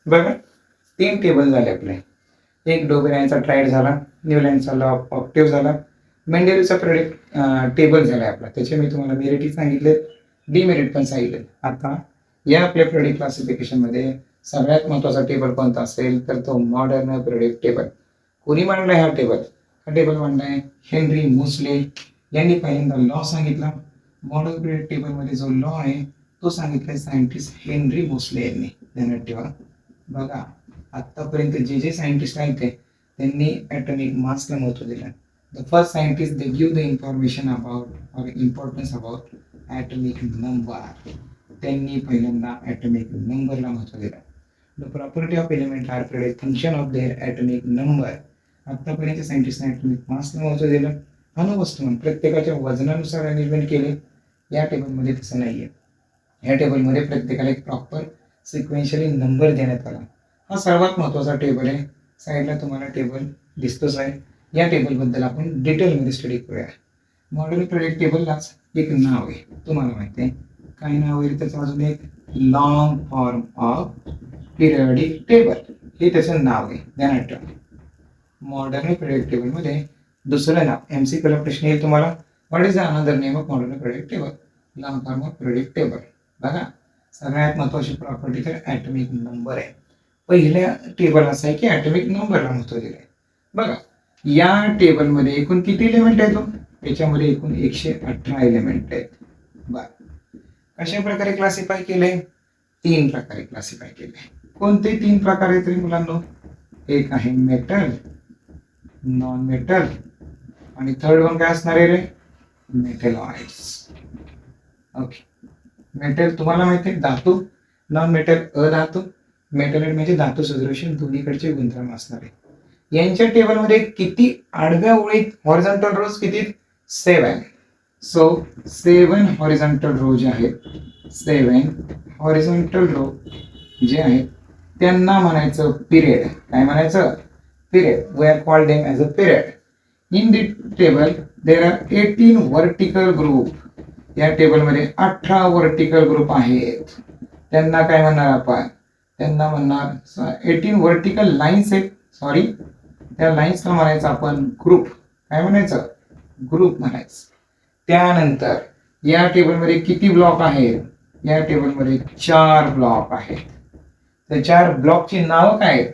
बघा, 3 टेबल झाले आपले. एक डोबेरायचा ट्राईड झाला, न्यूलँडचा लॉ ऑफ ऑक्टेव्ह झाला, मेंडेलचा प्रोडक्ट टेबल झाला आपला. त्याचे मी तुम्हाला मेरिटही सांगितले, डिमेरिट पण सांगितले. आता या आपल्या प्रोडक्ट क्लासिफिकेशनमध्ये सगळ्यात महत्त्वाचा टेबल कोणता असेल तर तो मॉडर्न प्रोडक्ट टेबल. कोणी मांडलाय हा टेबल? हा टेबल मांडलाय हेनरी मोसले यांनी पहिल्यांदा लॉ सांगितला. मॉडर्न प्रोडक्ट टेबलमध्ये जो लॉ आहे तो सांगितलाय सायंटिस्ट हेनरी मोसले यांनी. ध्यानात ठेवा. बघा, आतापर्यंत जे सायंटिस्ट आहेत त्यांनी ॲटॉमिक मासला महत्त्व दिलं. The first scientist they give the information about or importance about atomic number. त्यांनी पहिल्यांदा ॲटॉमिक नंबरला महत्त्व दिलं. The property of element are predict function of their atomic number. आतापर्यंत सायंटिस्टने ॲटॉमिक मासला महत्त्व दिलं. अणुवस्तुमान प्रत्येकाच्या वजनानुसार अरेंजमेंट केले. या टेबलमध्ये तसं नाही आहे. या टेबलमध्ये प्रत्येकाला एक प्रॉपर सिक्वेन्शियली नंबर देण्यात आला. हा सर्वात महत्त्वाचा टेबल आहे. साईडला तुम्हाला टेबल दिसतोच आहे. या टेबलबद्दल आपण डिटेलमध्ये स्टडी करूया. मॉडर्न प्रोडक्ट टेबललाच एक नाव आहे, तुम्हाला माहिती आहे. काय नाव आहे त्याचं? अजून एक long form of periodic table, हे त्याचं नाव आहे. ध्यानात ठेवा. मॉडर्न प्रोडक्ट टेबलमध्ये दुसरं नाव MCQला प्रश्न येईल तुम्हाला. What is the another name of modern product table? Long form of product table. बघा, सगळ्यात महत्त्वाची प्रॉपर्टी तर ॲटॉमिक नंबर आहे. पहिल्या टेबल असं आहे की ॲटॉमिक नंबरला महत्त्व दिलं आहे. बघा, या टेबलमध्ये एकूण किती एलिमेंट आहेत? त्याच्यामध्ये एकूण 118 एलिमेंट आहेत. बरं, कशा प्रकारे क्लासिफाय केले? 3 प्रकारे क्लासिफाय केले. कोणते 3 प्रकार आहेत मुलांनो? एक आहे मेटल, नॉन मेटल आणि थर्ड वन काय असणार आहे रे? मेटलॉइड्स. ओके. मेटल तुम्हाला माहिती आहे धातू, नॉन मेटल अधातू, मेटलॉइड म्हणजे धातू सदृश दोन्हीकडचे गुणधर्म असणारे. यांच्या टेबलमध्ये किती आडव्या ओळीत हॉरिझॉन्टल रोज किती? 7. सो 7 हॉरिझॉन्टल रो जे आहेत, 7 हॉरिझॉन्टल रो जे आहेत त्यांना म्हणायचं पिरियड. काय म्हणायचं? Period. We are called them as a period. In the table there are 18 vertical group. या टेबलमध्ये 18 वर्टिकल ग्रुप आहेत. त्यांना काय म्हणणार आपण? त्यांना म्हणणार 18 वर्टिकल लाईन्स आहेत. सॉरी, त्या लाईन्सला म्हणायचं आपण ग्रुप. काय म्हणायचं? ग्रुप म्हणायचं. त्यानंतर या टेबलमध्ये किती ब्लॉक आहेत? या टेबलमध्ये 4 ब्लॉक आहेत. त्या 4 ब्लॉकची नावं काय आहेत?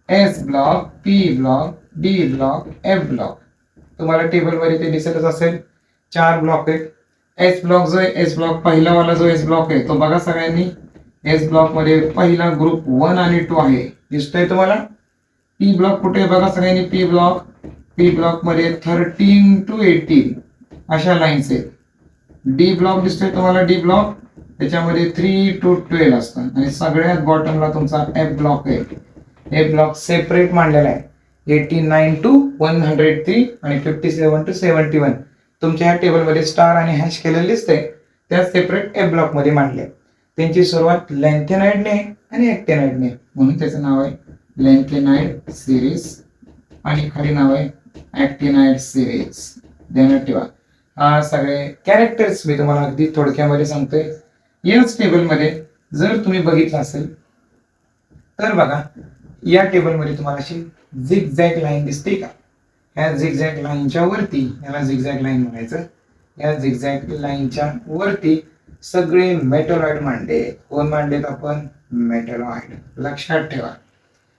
S block, P block, D block, F block. तुम्हाला टेबलमध्ये ते दिसतच असेल. 4 ब्लॉक आहेत. एस ब्लॉक जो आहे, एस ब्लॉक पहिलावाला जो एस ब्लॉक आहे तो बघा सगळ्यांनी. एस ब्लॉक मध्ये पहिला ग्रुप 1 आणि 2 आहे, दिसतोय तुम्हाला. पी ब्लॉक कुठे बघा सगळ्यांनी. पी ब्लॉक मध्ये 13 to 18 अशा लाईन्स आहेत. डी ब्लॉक दिसतोय तुम्हाला. डी ब्लॉक त्याच्यामध्ये 3 to 12 असतात. आणि सगळ्यात बॉटमला तुमचा एफ ब्लॉक आहे. एफ ब्लॉक सेपरेट मांडलेला आहे. 89 to 103 आणि 57 to 71 तुमच्या ह्या टेबलमध्ये स्टार आणि हॅश केलेले दिसते. त्या सेपरेट एफ ब्लॉक मध्ये मांडले. त्यांची सुरुवात लॅन्थेनाइडने आणि ॲक्टिनाइडने, म्हणून त्याचं नाव आहे लॅन्थेनाइड सिरीज आणि खरी नाव आहे ॲक्टिनाइड सिरीज. ध्यानात ठेवा. हा सगळे कॅरेक्टर्स मी तुम्हाला अगदी थोडक्यामध्ये सांगतोय. याच टेबलमध्ये जर तुम्ही बघितलं असेल तर बघा, या टेबलमध्ये तुम्हाला अशी झिगझॅग लाईन दिसते का? ह्या झिगझॅग लाईनच्या वरती, याला झिगझॅग लाईन म्हणायचं, या झिगझॅग लाईनच्या वरती सगळे मेटलॉइड मांडले. कोण मांडलेत आपण? मेटलॉइड. लक्षात ठेवा.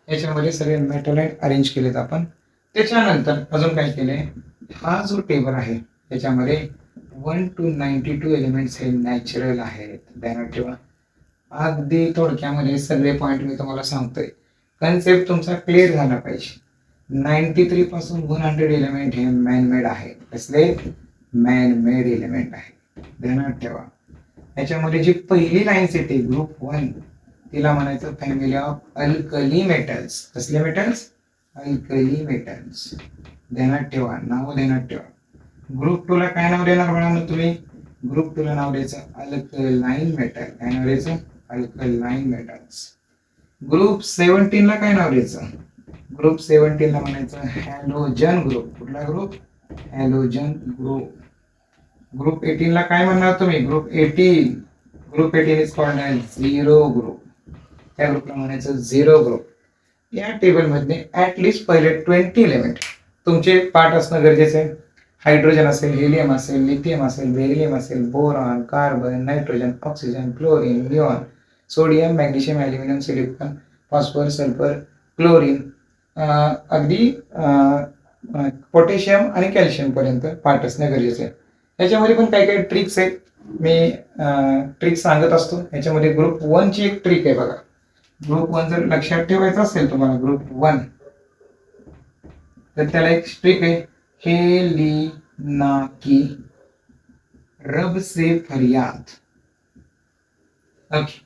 याच्यामध्ये सगळे मेटलॉइड अरेंज केलेत आपण. त्याच्यानंतर अजून काय केले? हा जो टेबल आहे त्याच्यामध्ये 1 to 92 एलिमेंट्स हे नॅचरल आहेत. ध्यानात ठेवा. अगदी थोडक्यामध्ये सगळे पॉईंट मी तुम्हाला सांगतोय. कन्सेप्ट तुमचा क्लिअर झाला पाहिजे. 93 पासून 100 एलिमेंट हे मॅनमेड आहेत. कसले? मॅनमेड एलिमेंट आहे. ध्यानात ठेवा. याच्यामध्ये जी पहिली लाईन्स येते ग्रुप 1 तिला म्हणायचं फॅमिली ऑफ अल्कली मेटल्स. कसले मेटल्स? Alkali metals. ध्यानात ठेवा. नाव ध्यानात ठेवा. ग्रुप 2 ला काय नाव देणार बाळांनो तुम्ही? ग्रुप 2 ला नाव द्यायचं अल्कलाइन मेटल. काय नाव द्यायचं? Alkaline metals. ग्रुप 17 ला काय नाव द्यायचं? ग्रुप 17 ला म्हणायचं हॅलोजन ग्रुप. कुठला ग्रुप? Halogen group. ग्रुप 18 ला काय म्हणणार तुम्ही? Group 18. Group 18 is called as zero group. त्या ग्रुपला म्हणायचं झिरो ग्रुप. या टेबलमध्ये ॲटलिस्ट पहिले 20 एलिमेंट तुमचे पार्ट असणं गरजेचं आहे. हायड्रोजन असेल, हेलियम असेल, लिथियम असेल, बेरिलियम असेल, boron, carbon, nitrogen, oxygen, chlorine, neon, sodium, magnesium, aluminium, silicon, phosphor, sulphur, chlorine, अगदी पोटॅशियम आणि कॅल्शियमपर्यंत पार्ट असणं गरजेचं आहे. याच्यामध्ये पण काही काही ट्रिक्स आहेत, मी ट्रिक्स सांगत असतो. याच्यामध्ये ग्रुप 1ची एक ट्रिक आहे बघा. ग्रुप 1 जर लक्षात ठेवायचं असेल तुम्हाला, ग्रुप 1, तर त्याला एक ट्रिक आहे, हेलिना की रब से फरियाद. ओके,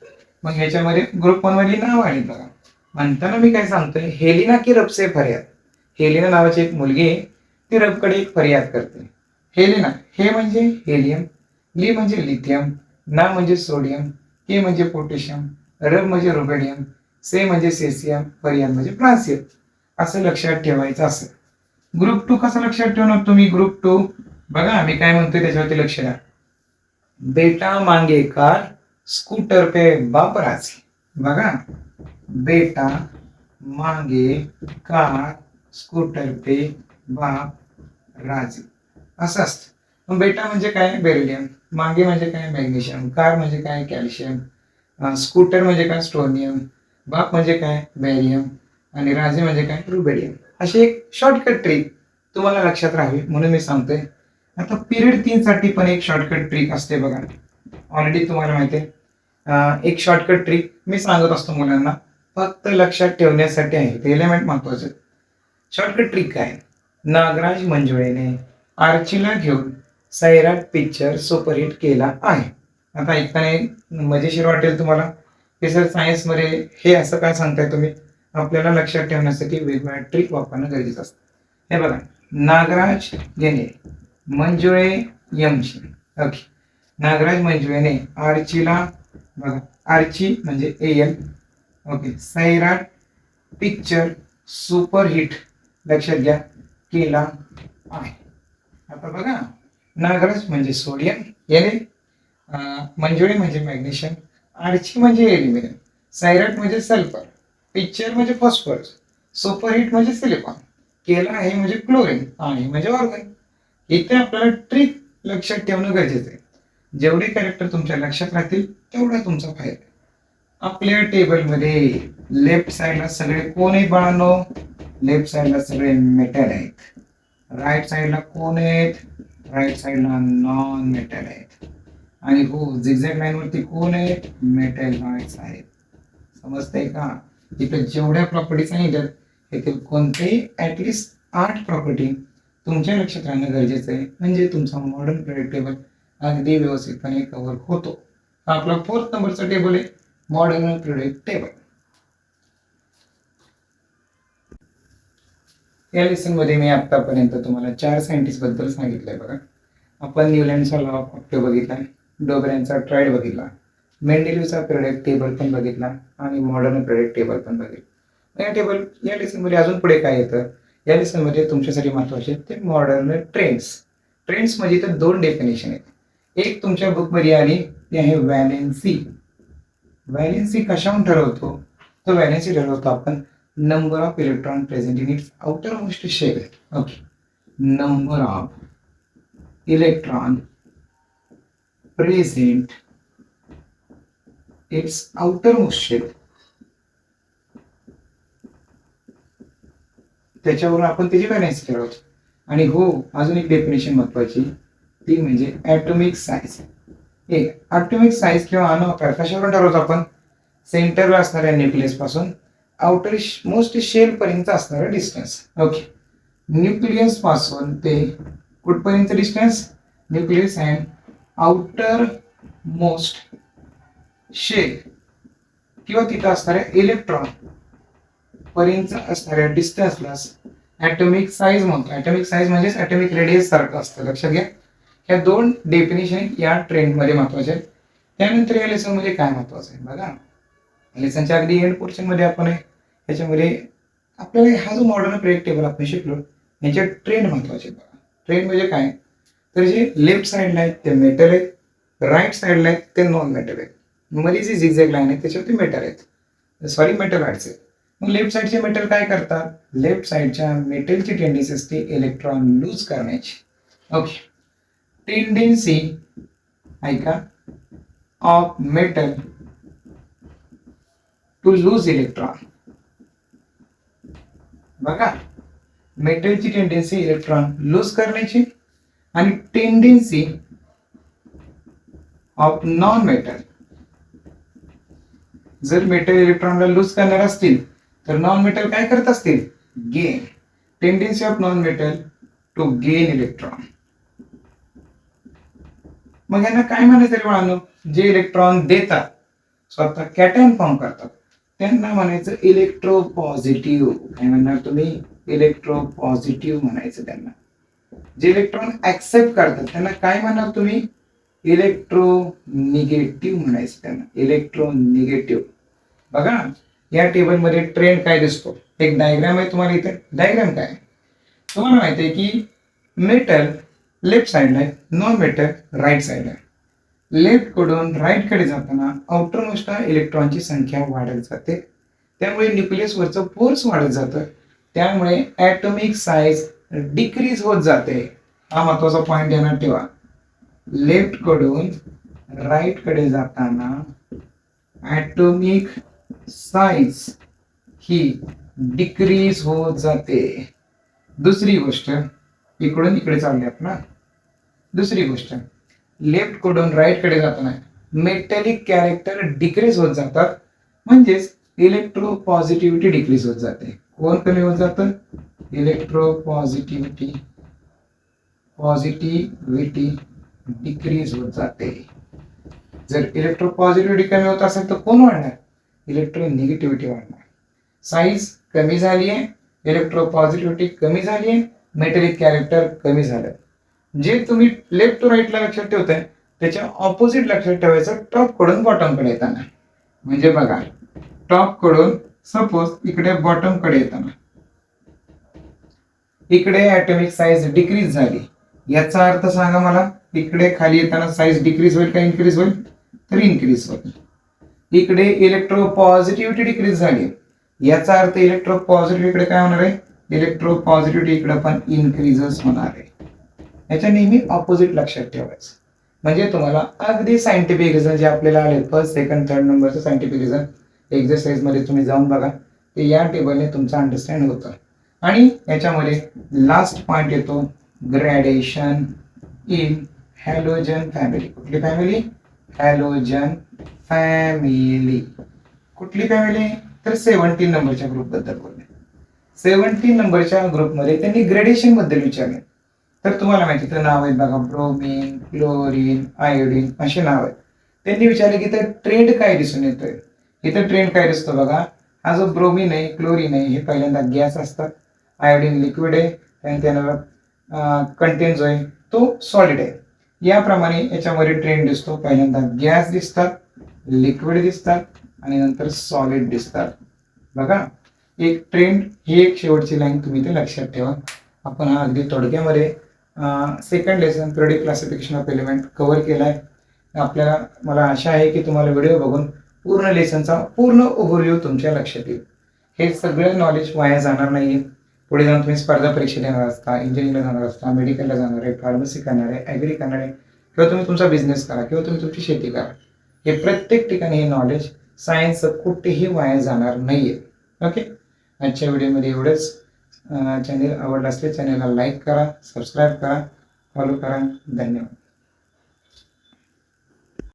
मग ह्याच्यामध्ये ग्रुप 1 मध्ये नाव आहे बघा. म्हणताना मी काय सांगतोय, हेलिना की रब से फरियाद. हेलिना नावाची एक मुलगी आहे, ती रबकडे एक फरियाद करते. हेलिना, हे म्हणजे हेलियम, ली म्हणजे लिथियम, ना म्हणजे सोडियम, के म्हणजे पोटॅशियम, रब म्हणजे रुबेडियम, से म्हणजे सेसियम, फरियाद म्हणजे फ्रान्सियम. असं लक्षात ठेवायचं असेल. ग्रुप 2 कसं लक्षात ठेवणार तुम्ही? ग्रुप 2 बघा मी काय म्हणतोय त्याच्यावरती लक्ष द्या. बेटा मांगे कार, स्कूटर पे बाप राजी. बघा, बेटा मांगे कार, स्कूटर पे बाप राजी असं असतं. मग बेटा म्हणजे काय? बेरिलियम. मांगे म्हणजे काय? मॅग्नेशियम. कार म्हणजे काय? कॅल्शियम. स्कूटर म्हणजे काय? स्टोनियम. बाप म्हणजे काय? बॅरियम. आणि राजे म्हणजे काय? रुबेडियम. अशी एक शॉर्टकट ट्रिक तुम्हाला लक्षात राहावी म्हणून मी सांगतोय. आता पिरियड 3 साठी पण एक शॉर्टकट ट्रिक असते बघा. ऑलरेडी तुम्हाला माहिती आहे. एक शॉर्टकट ट्रिक मी सांगत असतो मुलांना, फक्त लक्षात ठेवण्यासाठी आहे. ते एलिमेंट महत्वाचे. शॉर्टकट ट्रिक काय? नागराज मंजुळेने आर्चीला घेऊन सैराट पिक्चर सुपरहिट केला आहे. आता ऐकताना मजेशीर वाटेल तुम्हाला की सर सायन्समध्ये हे असं काय सांगताय तुम्ही? आपल्याला लक्षात ठेवण्यासाठी वेगवेगळ्या ट्रिक वापरणं गरजेचं असतं. हे बघा, नागराज याने मंजुळे यमची. ओके, नागराज मंजुळेने आर्चीला, बघा आर्ची म्हणजे L, okay, Sairat picture superhit लक्षात घ्या केला आहे. आता बघा, नागराज म्हणजे सोडियम, याने मंजुळे म्हणजे मॅग्नेशियम, आर्ची म्हणजे एल्युमिनियम, सैराट म्हणजे सल्फर, पिक्चर म्हणजे फॉस्फरस, सुपरहिट म्हणजे सिलिकॉन, केला आहे म्हणजे क्लोरीन, आणि म्हणजे ऑर्गन. इथे आपल्याला ट्रिक लक्षात ठेवणं गरजेचं आहे. जेवढे कॅरेक्टर तुमच्या लक्षात राहतील तेवढा तुमचा फायदा. आपल्या टेबलमध्ये लेफ्ट साइडला सगळे कोण आहेत बाळांनो? लेफ्ट साइडला सगळे मेटल आहेत. राईट साइडला कोण आहेत? राईट साइडला नॉन मेटल आहेत. आणि हो, झिगझॅग लाईन वरती कोण आहेत? मेटलॉइड्स आहेत. समजतंय का? इथे जेवढ्या प्रॉपर्टी सांगितल्यात यातील कोणतेही ऍटलिस्ट 8 प्रॉपर्टी तुमच्या लक्षात राहणं गरजेचं आहे, म्हणजे तुमचा मॉडर्न पिरियड टेबल अगदी व्यवस्थितपणे कव्हर होतो. हा आपला 4th नंबरचा टेबल आहे, मॉडर्न पिरियड टेबल. या लेसन मध्ये मी आतापर्यंत तुम्हाला 4 सायंटिस्ट बद्दल सांगितलंय बघा. आपण न्यूलँडचा लॉ ऑफ ऑक्टेव बघितला, डोबऱ्यांचा ट्राईड बघितला, मेंडेलिव्हचा पिरियड टेबल पण बघितला, आणि मॉडर्न पिरियड टेबल पण बघितलं. या लेसन मध्ये अजून पुढे काय येतं? या लेसन मध्ये तुमच्यासाठी महत्वाचे ते मॉडर्न ट्रेंड्स. ट्रेंड्स म्हणजे इथं 2 डेफिनेशन आहेत. एक तुमच्या बुक मध्ये आली ती आहे व्हॅलेन्सी. व्हॅलेन्सी कशाहून ठरवतो? तो व्हॅलेन्सी ठरवतो आपण number of electron present in its outermost shell. Okay, number of electron present its outermost shell. त्याच्यावरून आपण त्याची व्हॅलेन्सी ठरवतो. आणि हो, अजून एक डेफिनेशन महत्वाची, ती म्हणजे ॲटॉमिक साईज. एक ॲटॉमिक साईज किंवा अणु आकार कशावरून ठरवतो आपण? सेंटरला असणाऱ्या न्यूक्लियस पासून आउटर मोस्ट शेल पर्यंत असणारा डिस्टन्स. ओके, न्यूक्लियस पासून ते कुठपर्यंत distance? Nucleus and outermost shell किंवा तिथं असणाऱ्या इलेक्ट्रॉन पर्यंत असणाऱ्या डिस्टन्सला ॲटॉमिक साईज म्हणतो. ॲटॉमिक साईज म्हणजेच ॲटॉमिक रेडियस सारखं असतं. लक्षात घ्या, ह्या 2 डेफिनेशन या ट्रेंडमध्ये महत्वाचे आहेत. त्यानंतर या लेसन मध्ये काय महत्वाचं आहे बघा. लेसनच्या अगदी एंड पोर्शन मध्ये आपण आहे, त्याच्यामध्ये आपल्याला हा जो मॉडर्न पिरियड टेबल आपण शिकलो याचे ट्रेंड महत्वाचे बघा. ट्रेंड म्हणजे काय? तर जे लेफ्ट साईडला आहेत ते मेटल आहेत, राईट साईडला आहेत ते नॉन मेटल आहेत, मध्ये जी झिगझॅग लाईन आहे त्याच्यावरती मेटल आहेत. सॉरी मेटल व्हायचे. मग लेफ्ट साईडचे मेटल काय करतात? लेफ्ट साईडच्या मेटलची टेंडन्सी असते इलेक्ट्रॉन लूज करण्याची. ओके, टेंडन्सी ऐका of metal to lose electron. बघा, मेटलची टेंडन्सी इलेक्ट्रॉन लूज करण्याची आणि टेंडन्सी ऑफ नॉन मेटल, जर मेटल इलेक्ट्रॉनला लूज करणार असतील तर नॉन मेटल काय करत असतील? Gain. Tendency of non metal to gain electron. मग यांना काय म्हणायचं रे बाळांनो? जे इलेक्ट्रॉन देतात, स्वतः कॅटायन फॉर्म करतात, त्यांना म्हणायचं इलेक्ट्रोपॉझिटिव्ह. काय म्हणणार तुम्ही? इलेक्ट्रोपॉझिटिव्ह म्हणायचं त्यांना. जे इलेक्ट्रॉन ऍक्सेप्ट करतात त्यांना काय म्हणणार तुम्ही? इलेक्ट्रोनिगेटिव्ह म्हणायचं त्यांना. इलेक्ट्रोनिगेटिव्ह. बघा, या टेबलमध्ये ट्रेंड काय दिसतो? एक डायग्राम आहे तुम्हाला इथे. डायग्राम काय तुम्हाला माहिती आहे की मेटल लेफ्ट साइडला आहे, नॉन मेटल राईट साइडला आहे. लेफ्ट कडून राईट कडे जाताना आउटर मोस्ट इलेक्ट्रॉनची संख्या वाढत जाते, त्यामुळे न्यूक्लियस वरचं फोर्स वाढत जातं, त्यामुळे ऍटॉमिक साईज डिक्रीज होत जाते. हा महत्वाचा पॉइंट ध्यानात ठेवा. लेफ्ट कडून राईट कडे जाताना ऍटॉमिक साईज ही डिक्रीज होत जाते. दुसरी गोष्ट, इकडून इकडे चालल्यात ना. दुसरी गोष्ट, लेफ्ट कडून राईट कडे जाताना मेटॅलिक कॅरेक्टर डिक्रीज होत जातात, म्हणजेच इलेक्ट्रोपॉझिटिव्हिटी डिक्रीज होत जाते. कोण कमी होत जातं? इलेक्ट्रोपॉझिटिव्हिटी डिक्रीज होत जाते. जर इलेक्ट्रोपॉझिटिव्हिटी कमी होत असेल तर कोण वाढणार? इलेक्ट्रोनिगेटिव्हिटी वाढणार. साईज कमी झाली आहे, इलेक्ट्रोपॉझिटिव्हिटी कमी झाली आहे, मेटॅलिक कॅरेक्टर कमी झालं. जे तुम्ही लेफ्ट टू राईटला लक्षात ठेवताय त्याच्या ऑपोजिट लक्षात ठेवायचं टॉप कडून बॉटम कडे येताना. म्हणजे बघा, टॉप कडून सपोज इकडे बॉटम कडे येताना इकडे ऍटॉमिक साईज डिक्रीज झाली, याचा अर्थ सांगा मला. इकडे खाली येताना साईज डिक्रीज होईल का इन्क्रीज होईल? तर इन्क्रीज होईल. इकडे इलेक्ट्रोपॉझिटिव्हिटी डिक्रीज झाली, याचा अर्थ इलेक्ट्रोपॉझिटिव्हिटी इकडे काय होणार आहे? इलेक्ट्रोपॉझिटिव्हिटी इकडे पण इन्क्रीजच होणार आहे. याच्या नेहमी ऑपोजिट लक्षात ठेवायचं. म्हणजे तुम्हाला अगदी सायंटिफिक रिझन जे आपल्याला आले फर्स्ट सेकंड थर्ड नंबरचं सायंटिफिक रिझन एक्झरसाइज मध्ये तुम्ही जाऊन बघा, ते या टेबलने तुमचं अंडरस्टँड होतं. आणि याच्यामध्ये लास्ट पॉइंट येतो ग्रॅडेशन इन हॅलोजन फॅमिली. कुठली फॅमिली? Halogen family. कुठली फॅमिली? तर 17 नंबरच्या ग्रुप बद्दल बोलले. 17 नंबरच्या ग्रुपमध्ये त्यांनी ग्रेडेशन बद्दल विचारले. तर तुम्हाला माहिती तर नाव आहेत बघा, ब्रोमीन, क्लोरीन, आयोडीन असे नाव आहेत. त्यांनी विचारले की तर ट्रेंड काय दिसून येतोय? इथं ट्रेंड काय दिसतो बघा. हा जो ब्रोमीन आहे, क्लोरीन आहे, हे पहिल्यांदा गॅस असतात, आयोडीन लिक्विड आहे, आणि त्याला कंटेन जो आहे तो सॉलिड आहे. याप्रमाणे याच्यामध्ये ट्रेंड दिसतो. पहिल्यांदा गॅस दिसतात, लिक्विड दिसतात आणि नंतर सॉलिड दिसतात. बघा, एक ट्रेंड ही एक शेवटची लाईन तुम्ही ते लक्षात ठेवा. आपण हा अगदी थोडक्यामध्ये second lesson periodic classification of element cover केलाय. आपल्याला मला आशा आहे की तुम्हाला व्हिडिओ बघून पूर्ण लेसनचा पूर्ण ओव्हरव्ह्यू तुमच्या लक्षात येईल. हे सगळं नॉलेज वाया जाणार नाही. पुढे जाऊन तुम्ही स्पर्धा परीक्षा देणार असता, इंजिनिअरिंगला जाणार असता, मेडिकलला जाणार आहे, फार्मसी करणार आहे, ॲग्री करणार आहे, किंवा तुम्ही तुमचा बिझनेस करा किंवा तुम्ही तुमची शेती करा, हे प्रत्येक ठिकाणी हे नॉलेज सायन्स कुठेही वाया जाणार नाहीये. ओके, आजच्या व्हिडिओमध्ये एवढंच. चॅनल आवडला असले चॅनलला लाईक करा, सबस्क्राईब करा, फॉलो करा. धन्यवाद.